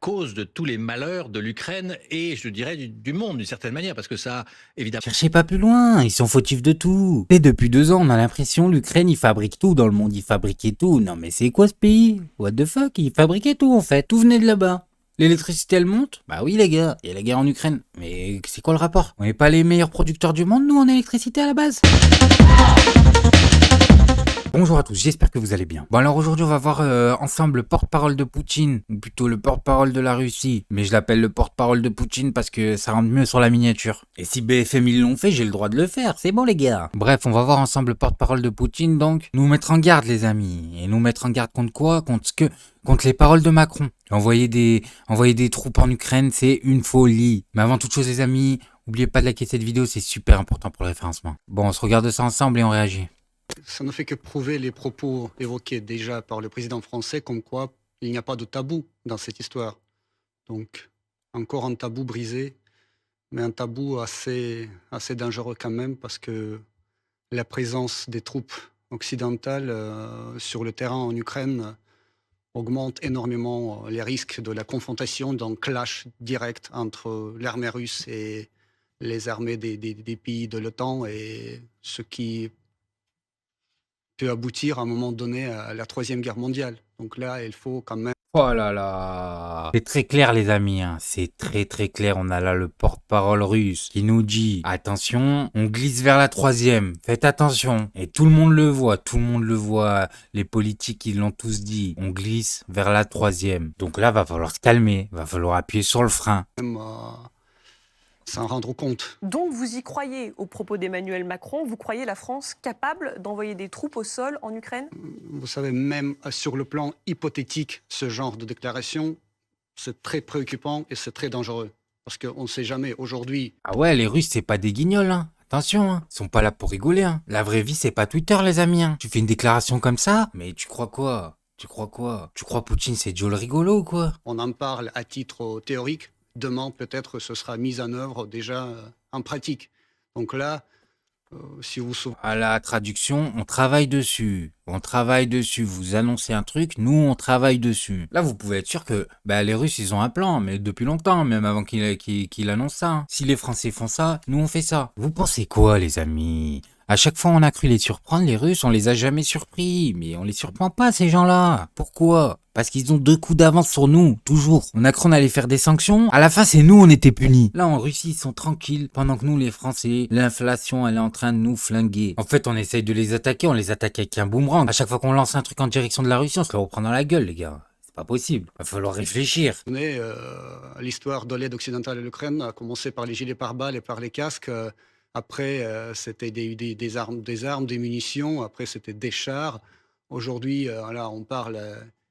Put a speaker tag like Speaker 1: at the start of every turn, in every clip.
Speaker 1: cause de tous les malheurs de l'Ukraine et, je dirais, du monde, d'une certaine manière, parce que ça, évidemment...
Speaker 2: Cherchez pas plus loin, ils sont fautifs de tout. Et depuis 2 ans, on a l'impression l'Ukraine, il fabrique tout dans le monde, il fabriquait tout. Non mais c'est quoi ce pays? What the fuck? Il fabriquait tout en fait, tout venait de là-bas. L'électricité elle monte? Bah oui les gars, il y a la guerre en Ukraine. Mais c'est quoi le rapport? On n'est pas les meilleurs producteurs du monde nous en électricité à la base? Bonjour à tous, j'espère que vous allez bien. Bon alors aujourd'hui on va voir ensemble le porte-parole de Poutine, ou plutôt le porte-parole de la Russie. Mais je l'appelle le porte-parole de Poutine parce que ça rentre mieux sur la miniature. Et si BFM ils l'ont fait, j'ai le droit de le faire, c'est bon les gars. Bref, on va voir ensemble le porte-parole de Poutine donc. Nous mettre en garde les amis. Et nous mettre en garde contre quoi? Contre les paroles de Macron. Envoyer des troupes en Ukraine, c'est une folie. Mais avant toute chose les amis, n'oubliez pas de liker cette vidéo, c'est super important pour le référencement. Bon, on se regarde ça ensemble et on réagit.
Speaker 3: Ça ne fait que prouver les propos évoqués déjà par le président français, comme quoi il n'y a pas de tabou dans cette histoire. Donc, encore un tabou brisé, mais un tabou assez dangereux quand même, parce que la présence des troupes occidentales sur le terrain en Ukraine augmente énormément les risques de la confrontation, d'un clash direct entre l'armée russe et les armées des pays de l'OTAN, et ce qui peut aboutir à un moment donné à la Troisième Guerre mondiale. Donc là, il faut quand même...
Speaker 2: Oh là là, c'est très clair les amis, hein. C'est très clair. On a là le porte-parole russe qui nous dit attention, on glisse vers la troisième, faites attention. Et tout le monde le voit, les politiques ils l'ont tous dit, on glisse vers la troisième. Donc là va falloir se calmer, va falloir appuyer sur le frein.
Speaker 3: S'en rendre compte.
Speaker 4: Donc vous y croyez aux propos d'Emmanuel Macron? Vous croyez la France capable d'envoyer des troupes au sol en Ukraine?
Speaker 3: Vous savez, même sur le plan hypothétique, ce genre de déclaration, c'est très préoccupant et c'est très dangereux. Parce qu'on ne sait jamais aujourd'hui...
Speaker 2: Ah ouais, les Russes c'est pas des guignols, hein. Attention, hein. Ils sont pas là pour rigoler, hein. La vraie vie c'est pas Twitter les amis, hein. Tu fais une déclaration comme ça, mais tu crois quoi? Tu crois Poutine c'est Joe le rigolo ou quoi?
Speaker 3: On en parle à titre théorique. Demain, peut-être, ce sera mis en œuvre déjà en pratique. Donc là, si vous...
Speaker 2: À la traduction, on travaille dessus. Vous annoncez un truc, nous on travaille dessus. Là, vous pouvez être sûr que les Russes, ils ont un plan, mais depuis longtemps, même avant qu'il annonce ça. Hein. Si les Français font ça, nous on fait ça. Vous pensez quoi, les amis? À chaque fois, on a cru les surprendre, les Russes, on les a jamais surpris. Mais on les surprend pas, ces gens-là. Pourquoi? Parce qu'ils ont 2 coups d'avance sur nous, toujours. On a cru on allait faire des sanctions. À la fin, c'est nous, on était punis. Là, en Russie, ils sont tranquilles. Pendant que nous, les Français, l'inflation, elle est en train de nous flinguer. En fait, on essaye de les attaquer. On les attaque avec un boomerang. À chaque fois qu'on lance un truc en direction de la Russie, on se le reprend dans la gueule, les gars. C'est pas possible. Va falloir réfléchir.
Speaker 3: L'histoire de l'aide occidentale à l'Ukraine a commencé par les gilets pare-balles et par les casques. Après, c'était des armes, des munitions. Après, c'était des chars. Aujourd'hui, là, on parle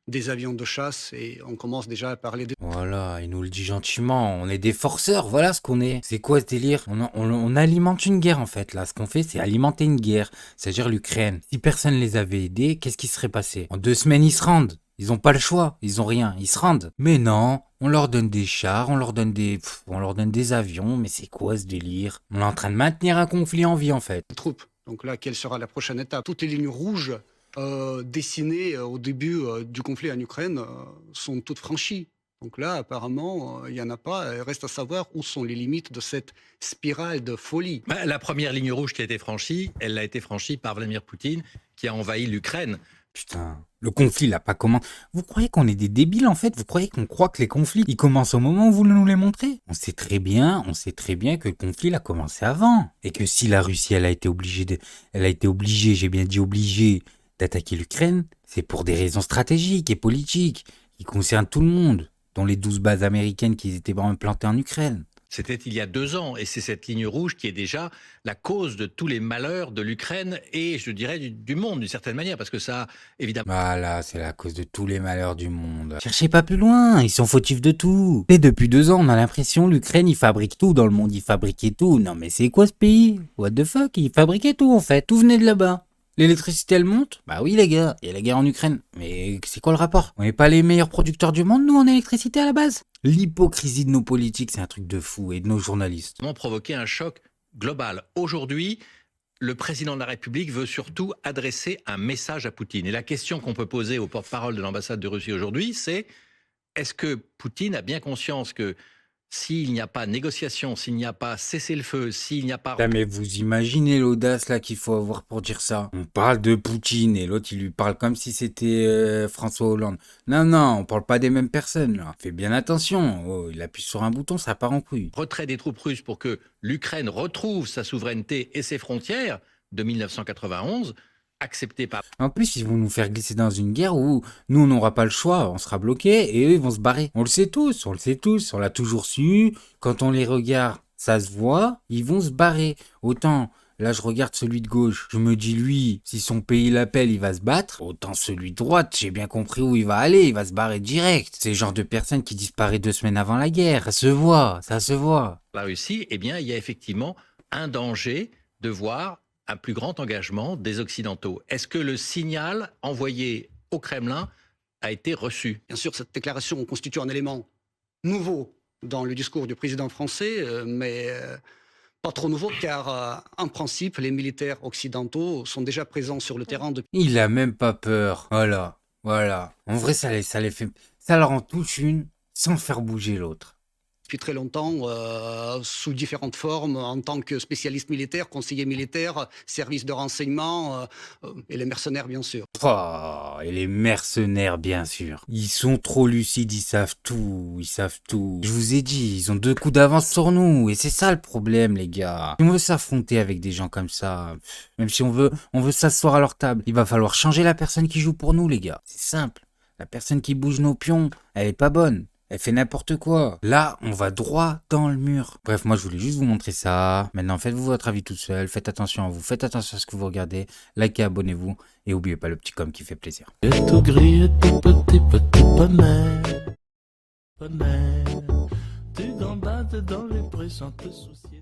Speaker 3: des avions de chasse et on commence déjà à parler de...
Speaker 2: Voilà, il nous le dit gentiment. On est des forceurs, voilà ce qu'on est. C'est quoi ce délire? On alimente une guerre en fait. Là, ce qu'on fait, c'est alimenter une guerre. C'est-à-dire l'Ukraine. Si personne les avait aidés, qu'est-ce qui serait passé? En 2 semaines, ils se rendent. Ils ont pas le choix, ils ont rien, ils se rendent. Mais non, on leur donne des chars, on leur donne des avions, mais c'est quoi ce délire? On est en train de maintenir un conflit en vie en fait.
Speaker 3: Troupes. Donc là, quelle sera la prochaine étape? Toutes les lignes rouges dessinées au début du conflit en Ukraine sont toutes franchies. Donc là, apparemment, il n'y en a pas. Il reste à savoir où sont les limites de cette spirale de folie.
Speaker 1: La première ligne rouge qui a été franchie, elle a été franchie par Vladimir Poutine, qui a envahi l'Ukraine.
Speaker 2: Putain, le conflit là, pas comment... Vous croyez qu'on est des débiles en fait? Vous croyez qu'on croit que les conflits, ils commencent au moment où vous nous les montrez? On sait très bien que le conflit il a commencé avant. Et que si la Russie, elle a été obligée, j'ai bien dit obligée, d'attaquer l'Ukraine, c'est pour des raisons stratégiques et politiques, qui concernent tout le monde, dont les 12 bases américaines qui étaient implantées en Ukraine.
Speaker 1: C'était il y a 2 ans, et c'est cette ligne rouge qui est déjà la cause de tous les malheurs de l'Ukraine et, je dirais, du monde, d'une certaine manière, parce que ça, évidemment...
Speaker 2: Voilà, c'est la cause de tous les malheurs du monde. Cherchez pas plus loin, ils sont fautifs de tout. Et depuis 2 ans, on a l'impression l'Ukraine, il fabrique tout dans le monde, il fabriquait tout. Non mais c'est quoi ce pays? What the fuck? Il fabriquait tout en fait, tout venait de là-bas. L'électricité elle monte? Bah oui les gars, il y a la guerre en Ukraine. Mais c'est quoi le rapport? On n'est pas les meilleurs producteurs du monde nous en électricité à la base? L'hypocrisie de nos politiques c'est un truc de fou et de nos journalistes.
Speaker 1: Provoquer un choc global. Aujourd'hui, le président de la République veut surtout adresser un message à Poutine. Et la question qu'on peut poser au porte-parole de l'ambassade de Russie aujourd'hui, c'est est-ce que Poutine a bien conscience que s'il n'y a pas négociation, s'il n'y a pas cessez-le-feu, s'il n'y a pas...
Speaker 2: Là, mais vous imaginez l'audace là qu'il faut avoir pour dire ça. On parle de Poutine et l'autre il lui parle comme si c'était François Hollande. Non, non, on parle pas des mêmes personnes là. Fais bien attention. Oh, il appuie sur un bouton, ça part en couille.
Speaker 1: retrait des troupes russes pour que l'Ukraine retrouve sa souveraineté et ses frontières de 1991, accepté par...
Speaker 2: En plus, ils vont nous faire glisser dans une guerre où nous, on n'aura pas le choix, on sera bloqué et eux, ils vont se barrer. On le sait tous, on l'a toujours su. Quand on les regarde, ça se voit, ils vont se barrer. Autant, là, je regarde celui de gauche, je me dis, lui, si son pays l'appelle, il va se battre. Autant celui de droite, j'ai bien compris où il va aller, il va se barrer direct. C'est le genre de personne qui disparaît 2 semaines avant la guerre, ça se voit, ça se voit.
Speaker 1: la Russie, eh bien, il y a effectivement un danger de voir un plus grand engagement des Occidentaux. Est-ce que le signal envoyé au Kremlin a été reçu?
Speaker 3: Bien sûr, cette déclaration constitue un élément nouveau dans le discours du président français, mais pas trop nouveau, car en principe, les militaires occidentaux sont déjà présents sur le terrain depuis
Speaker 2: Il a même pas peur. Voilà, voilà. En vrai, ça les fait, ça leur en touche une sans faire bouger l'autre.
Speaker 3: très longtemps, sous différentes formes, en tant que spécialiste militaire, conseiller militaire, service de renseignement, et les mercenaires, bien sûr.
Speaker 2: Oh, et les mercenaires, bien sûr. Ils sont trop lucides, ils savent tout, ils savent tout. Je vous ai dit, ils ont 2 coups d'avance sur nous, et c'est ça le problème, les gars. Si on veut s'affronter avec des gens comme ça, même si on veut s'asseoir à leur table, il va falloir changer la personne qui joue pour nous, les gars. C'est simple. La personne qui bouge nos pions, elle est pas bonne. Elle fait n'importe quoi. Là, on va droit dans le mur. Bref, moi, je voulais juste vous montrer ça. Maintenant, faites-vous votre avis tout seul. Faites attention à vous. Faites attention à ce que vous regardez. Likez, abonnez-vous. Et n'oubliez pas le petit com qui fait plaisir.
Speaker 5: Et tout gris et tout petit, petit poney. Poney. Tu gambades dans les prés sans te soucier.